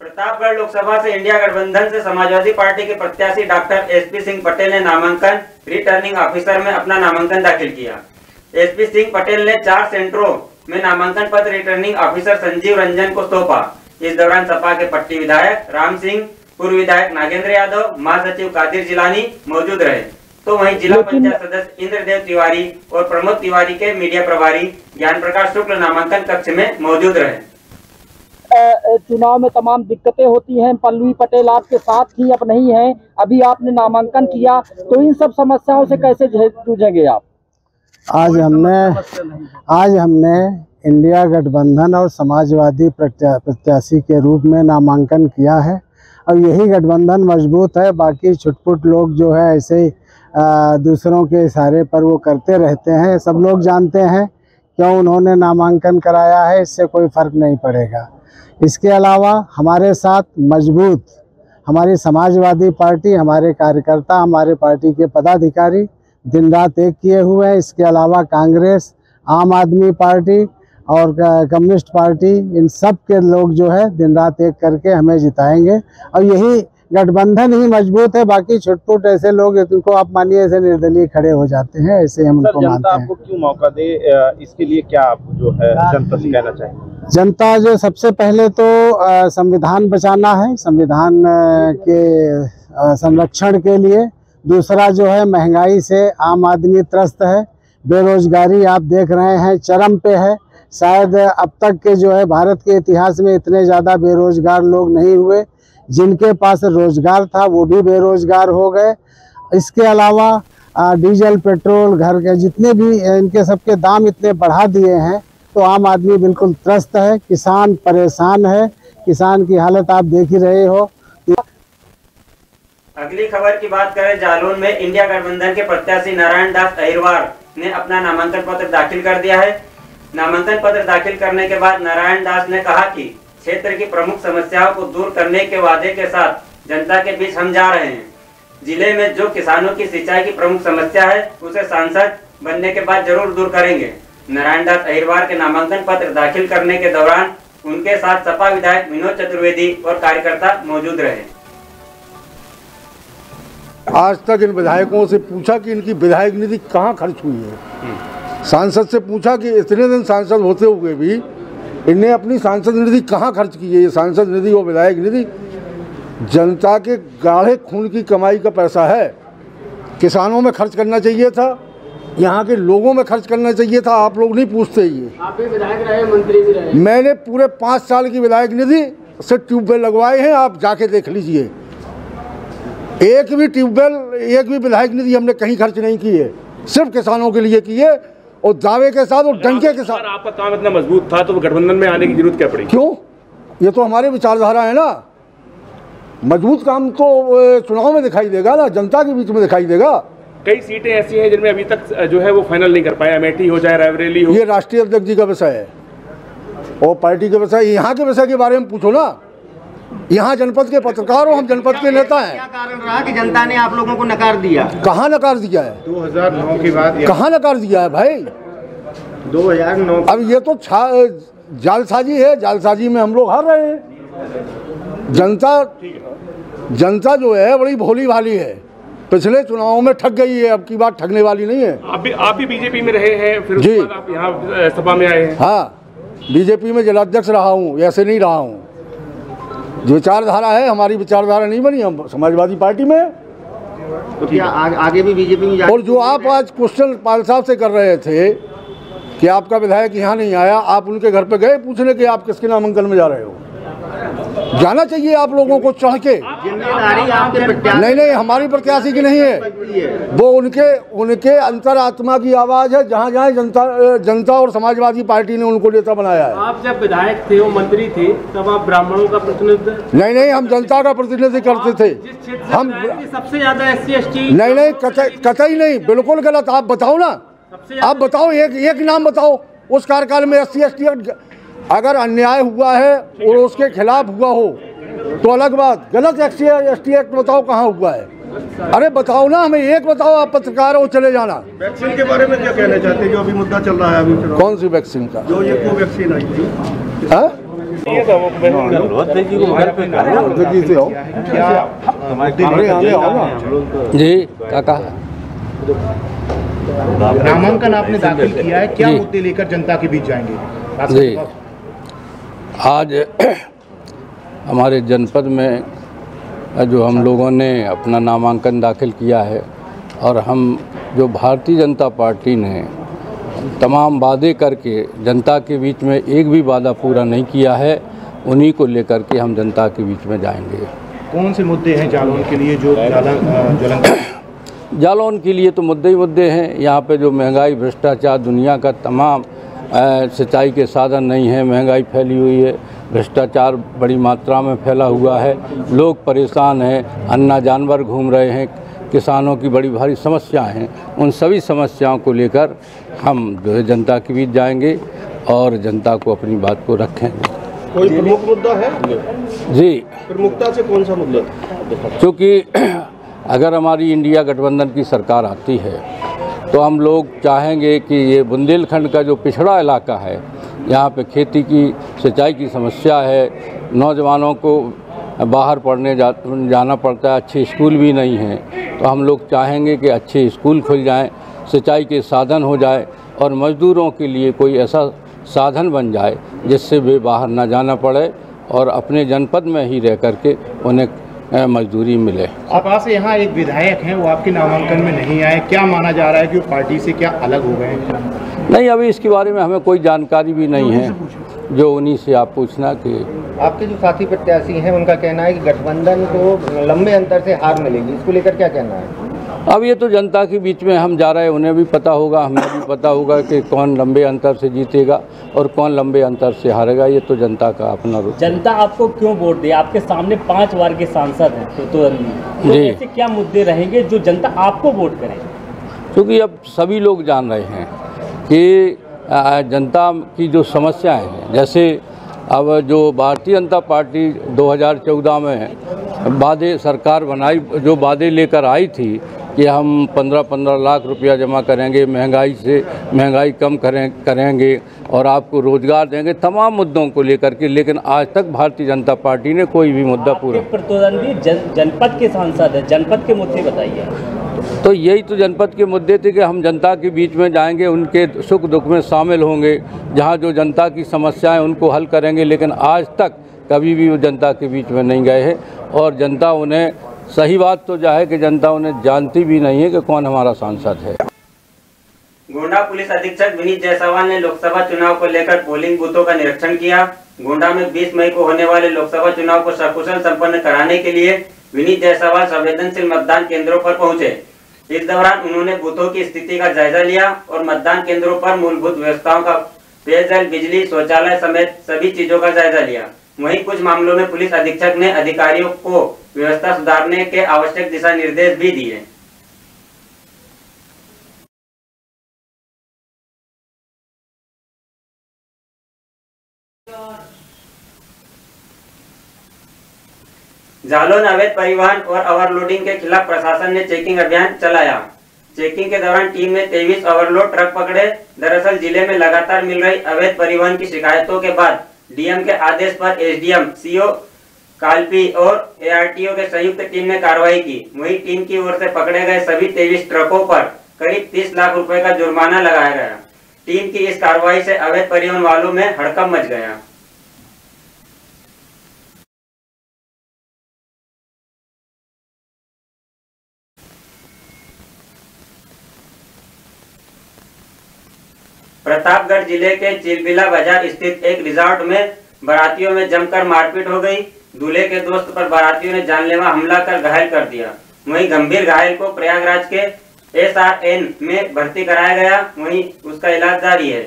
प्रतापगढ़ लोकसभा से इंडिया गठबंधन से समाजवादी पार्टी के प्रत्याशी डॉक्टर एसपी सिंह पटेल ने नामांकन रिटर्निंग ऑफिसर में अपना नामांकन दाखिल किया। एसपी सिंह पटेल ने 4 सेंटरों में नामांकन पत्र रिटर्निंग ऑफिसर संजीव रंजन को सौंपा। इस दौरान सपा के पट्टी विधायक राम सिंह, पूर्व विधायक नागेंद्र यादव, महासचिव कादिर जिलानी मौजूद रहे। तो वहीं जिला पंचायत सदस्य इंद्रदेव तिवारी और प्रमोद तिवारी के मीडिया प्रभारी ज्ञान प्रकाश शुक्ल नामांकन कक्ष में मौजूद रहे। चुनाव में तमाम दिक्कतें होती हैं। पल्लवी पटेल आपके साथ थी, अब नहीं है। अभी आपने नामांकन किया, तो इन सब समस्याओं से कैसे जूझेंगे आप? आज हमने इंडिया गठबंधन और समाजवादी प्रत्याशी के रूप में नामांकन किया है। अब यही गठबंधन मजबूत है। बाकी छुटपुट लोग जो है ऐसे दूसरों के इशारे पर वो करते रहते हैं। सब लोग जानते हैं क्यों उन्होंने नामांकन कराया है, इससे कोई फर्क नहीं पड़ेगा। इसके अलावा हमारे साथ मजबूत हमारी समाजवादी पार्टी, हमारे कार्यकर्ता, हमारे पार्टी के पदाधिकारी दिन रात एक किए हुए हैं। इसके अलावा कांग्रेस, आम आदमी पार्टी और कम्युनिस्ट पार्टी, इन सब के लोग जो है दिन रात एक करके हमें जिताएंगे और यही गठबंधन ही मजबूत है। बाकी छुटपुट ऐसे लोग इनको आप मानिए ऐसे निर्दलीय खड़े हो जाते हैं, ऐसे हम उनको मानते हैं। आपको क्यों मौका दे, इसके लिए क्या आप जो है जनता से कहना चाहिए? जनता जो सबसे पहले तो संविधान बचाना है, संविधान के संरक्षण के लिए। दूसरा जो है महंगाई से आम आदमी त्रस्त है। बेरोजगारी आप देख रहे हैं चरम पे है। शायद अब तक के जो है भारत के इतिहास में इतने ज़्यादा बेरोजगार लोग नहीं हुए। जिनके पास रोजगार था वो भी बेरोजगार हो गए। इसके अलावा डीजल, पेट्रोल, घर के जितने भी इनके सबके दाम इतने बढ़ा दिए हैं, तो आम आदमी बिल्कुल त्रस्त है। किसान परेशान है। किसान की हालत आप देख ही रहे हो। अगली खबर की बात करें, जालौन में इंडिया गठबंधन के प्रत्याशी नारायण दास अहिरवार ने अपना नामांकन पत्र दाखिल कर दिया है। नामांकन पत्र दाखिल करने के बाद नारायण दास ने कहा कि क्षेत्र की प्रमुख समस्याओं को दूर करने के वादे के साथ जनता के बीच हम जा रहे हैं। जिले में जो किसानों की सिंचाई की प्रमुख समस्या है उसे सांसद बनने के बाद जरूर दूर करेंगे। नारायण दास अहिरवार के नामांकन पत्र दाखिल करने के दौरान उनके साथ सपा विधायक विनोद चतुर्वेदी और कार्यकर्ता मौजूद रहे। आज तक इन विधायकों से पूछा कि इनकी विधायक निधि कहाँ खर्च हुई है। सांसद से पूछा कि इतने दिन सांसद होते हुए भी इनने अपनी सांसद निधि कहाँ खर्च की है। ये सांसद निधि और विधायक निधि जनता के गाढ़े खून की कमाई का पैसा है। किसानों में खर्च करना चाहिए था, यहाँ के लोगों में खर्च करना चाहिए था। आप लोग नहीं पूछते। ये आप भी विधायक रहे, मंत्री भी रहे। मैंने पूरे 5 साल की विधायक निधि से ट्यूबवेल लगवाए हैं, आप जाके देख लीजिए। एक भी ट्यूबवेल, एक भी विधायक निधि हमने कहीं खर्च नहीं की है, सिर्फ किसानों के लिए की है और दावे के साथ और डंके के साथ। आपका काम इतना मजबूत था तो गठबंधन में आने की जरूरत क्या पड़ी? क्यों? ये तो हमारे विचारधारा है ना। मजबूत काम तो चुनाव में दिखाई देगा ना, जनता के बीच में दिखाई देगा। कई सीटें ऐसी हैं जिनमें अभी तक जो है वो फाइनल नहीं कर पाए, अमेठी हो चाहे रायबरेली हो। ये राष्ट्रीय अध्यक्ष जी का विषय है और पार्टी का विषय। यहाँ के विषय के बारे में पूछो ना। यहाँ जनपद के पत्रकार हो, हम जनपद के नेता हैं। क्या कारण रहा कि जनता ने आप लोगों को नकार दिया? कहाँ नकार दिया है? 2009 की बात। कहाँ नकार दिया है भाई? 2009। अब ये तो जालसाजी है। जालसाजी में हम लोग हार रहे हैं। जनता जो है बड़ी भोली भाली है। पिछले चुनावों में ठग गई है, अब की बात ठगने वाली नहीं है। आप भी बीजेपी में रहे हैं, फिर जी उसके बाद आप यहाँ सपा में आए हैं। हाँ, बीजेपी में जिलाध्यक्ष रहा हूँ, ऐसे नहीं रहा हूँ। जो विचारधारा है, हमारी विचारधारा नहीं बनी, हम समाजवादी पार्टी में। तो क्या आगे भी बीजेपी में? और जो आप आज क्वेश्चन पाल साहब से कर रहे थे कि आपका विधायक यहाँ नहीं आया, आप उनके घर पे गए पूछने के आप किसके नामांकन में जा रहे हो? जाना चाहिए आप लोगों को चढ़ के। नहीं, हमारी प्रत्याशी की नहीं है, वो उनके अंतरात्मा की आवाज़ है। जहाँ जहाँ जनता और समाजवादी पार्टी ने उनको नेता बनाया है। आप जब विधायक थे, वो मंत्री थे, तब आप ब्राह्मणों का प्रतिनिधित्व? नहीं, हम जनता का प्रतिनिधित्व करते थे। हम सबसे ज्यादा SC ST? नहीं, कतई नहीं, बिल्कुल गलत। आप बताओ ना, आप बताओ, एक नाम बताओ उस कार्यकाल में SC ST अगर अन्याय हुआ है और उसके खिलाफ हुआ हो तो अलग बात। गलत SC ST एक्ट बताओ कहाँ हुआ है। अरे बताओ ना, हमें एक बताओ। आप पत्रकार हो, चले जाना। वैक्सीन के बारे में क्या कहना चाहते हैं, जो अभी मुद्दा चल रहा है? अभी कौन सी वैक्सीन का? जो ये कोवैक्सीन आई थी। जी काका नामांकन आपने दाखिल किया है, क्या मुद्दे लेकर जनता के बीच जाएंगे? जी आज हमारे जनपद में जो हम लोगों ने अपना नामांकन दाखिल किया है और हम जो भारतीय जनता पार्टी ने तमाम वादे करके जनता के बीच में एक भी वादा पूरा नहीं किया है, उन्हीं को लेकर के हम जनता के बीच में जाएंगे। कौन से मुद्दे हैं जालौन के लिए जो ज़्यादा ज्वलंत? जालौन के लिए तो मुद्दे ही मुद्दे हैं। यहाँ पे जो महंगाई, भ्रष्टाचार, दुनिया का तमाम सिंचाई के साधन नहीं है, महंगाई फैली हुई है, भ्रष्टाचार बड़ी मात्रा में फैला हुआ है, लोग परेशान हैं, अन्ना जानवर घूम रहे हैं, किसानों की बड़ी भारी समस्याएं हैं। उन सभी समस्याओं को लेकर हम जो है जनता के बीच जाएंगे और जनता को अपनी बात को रखेंगे। कोई प्रमुख मुद्दा है? जी, प्रमुखता से कौन सा मुद्दा? क्योंकि अगर हमारी इंडिया गठबंधन की सरकार आती है तो हम लोग चाहेंगे कि ये बुंदेलखंड का जो पिछड़ा इलाका है, यहाँ पे खेती की, सिंचाई की समस्या है, नौजवानों को बाहर पढ़ने जाना पड़ता है, अच्छे स्कूल भी नहीं हैं, तो हम लोग चाहेंगे कि अच्छे स्कूल खुल जाएं, सिंचाई के साधन हो जाए और मज़दूरों के लिए कोई ऐसा साधन बन जाए जिससे वे बाहर ना जाना पड़े और अपने जनपद में ही रह करके उन्हें मजदूरी मिले। आप से यहाँ एक विधायक हैं, वो आपके नामांकन में नहीं आए, क्या माना जा रहा है कि वो पार्टी से क्या अलग हो गए हैं? नहीं, अभी इसके बारे में हमें कोई जानकारी भी नहीं है, जो उन्हीं से आप पूछना कि आपके जो साथी प्रत्याशी हैं उनका कहना है कि गठबंधन को लंबे अंतर से हार मिलेगी, इसको लेकर क्या कहना है? अब ये तो जनता के बीच में हम जा रहे हैं, उन्हें भी पता होगा, हमें भी पता होगा कि कौन लंबे अंतर से जीतेगा और कौन लंबे अंतर से हारेगा। ये तो जनता का अपना रूप। जनता आपको क्यों वोट दे? आपके सामने 5 बार के सांसद हैं तो ऐसे क्या मुद्दे रहेंगे जो जनता आपको वोट करे? क्योंकि अब सभी लोग जान रहे हैं कि जनता की जो समस्याएं हैं, जैसे अब जो भारतीय जनता पार्टी 2014 में वादे सरकार बनाई, जो वादे लेकर आई थी कि हम 15-15 लाख रुपया जमा करेंगे, महंगाई कम करेंगे और आपको रोजगार देंगे, तमाम मुद्दों को लेकर के, लेकिन आज तक भारतीय जनता पार्टी ने कोई भी मुद्दा पूरा। प्रतिद्वंदी जनपद के सांसद हैं, जनपद के मुद्दे बताइए। तो यही तो जनपद के मुद्दे थे कि हम जनता के बीच में जाएंगे, उनके सुख दुख में शामिल होंगे, जहाँ जो जनता की समस्याएं उनको हल करेंगे, लेकिन आज तक कभी भी वो जनता के बीच में नहीं गए हैं और जनता उन्हें, सही बात तो यह है कि जनता उन्हें जानती भी नहीं है कि कौन हमारा सांसद है। गोंडा पुलिस अधीक्षक विनीत जायसवाल ने लोकसभा चुनाव को लेकर पोलिंग बूथों का निरीक्षण किया। गोंडा में 20 मई को होने वाले लोकसभा चुनाव को सकुशल संपन्न कराने के लिए विनीत जायसवाल संवेदनशील मतदान केंद्रों पर पहुंचे। इस दौरान उन्होंने बूथों की स्थिति का जायजा लिया और मतदान केंद्रों पर मूलभूत व्यवस्थाओं का, पेयजल, बिजली, शौचालय समेत सभी चीजों का जायजा लिया। वहीं कुछ मामलों में पुलिस अधीक्षक ने अधिकारियों को व्यवस्था सुधारने के आवश्यक दिशा निर्देश भी दिए। जालौन अवैध परिवहन और ओवरलोडिंग के खिलाफ प्रशासन ने चेकिंग अभियान चलाया। चेकिंग के दौरान टीम ने 23 ओवरलोड ट्रक पकड़े। दरअसल जिले में लगातार मिल रही अवैध परिवहन की शिकायतों के बाद डीएम के आदेश पर एसडीएम, सीओ कालपी और एआरटीओ के संयुक्त टीम ने कार्रवाई की। वहीं टीम की ओर से पकड़े गए सभी 23 ट्रकों पर करीब 30 लाख रुपए का जुर्माना लगाया गया। टीम की इस कार्रवाई से अवैध परिवहन वालों में हड़कंप मच गया। प्रतापगढ़ जिले के चिलबिला बाजार स्थित एक रिजॉर्ट में बारातियों में जमकर मारपीट हो गई। दूल्हे के दोस्त पर बारातियों ने जानलेवा हमला कर घायल कर दिया। वहीं गंभीर घायल को प्रयागराज के एसआरएन में भर्ती कराया गया। वहीं उसका इलाज जारी है।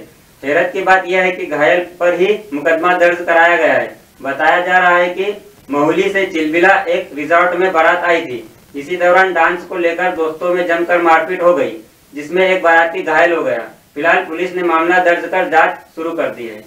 हैरत की बात यह है कि घायल पर ही मुकदमा दर्ज कराया गया है। बताया जा रहा है कि महुली से चिलबिला एक रिजॉर्ट में बारात आई थी। इसी दौरान डांस को लेकर दोस्तों में जमकर मारपीट हो गई, जिसमें एक बाराती घायल हो गया। फिलहाल पुलिस ने मामला दर्ज कर जांच शुरू कर दी है।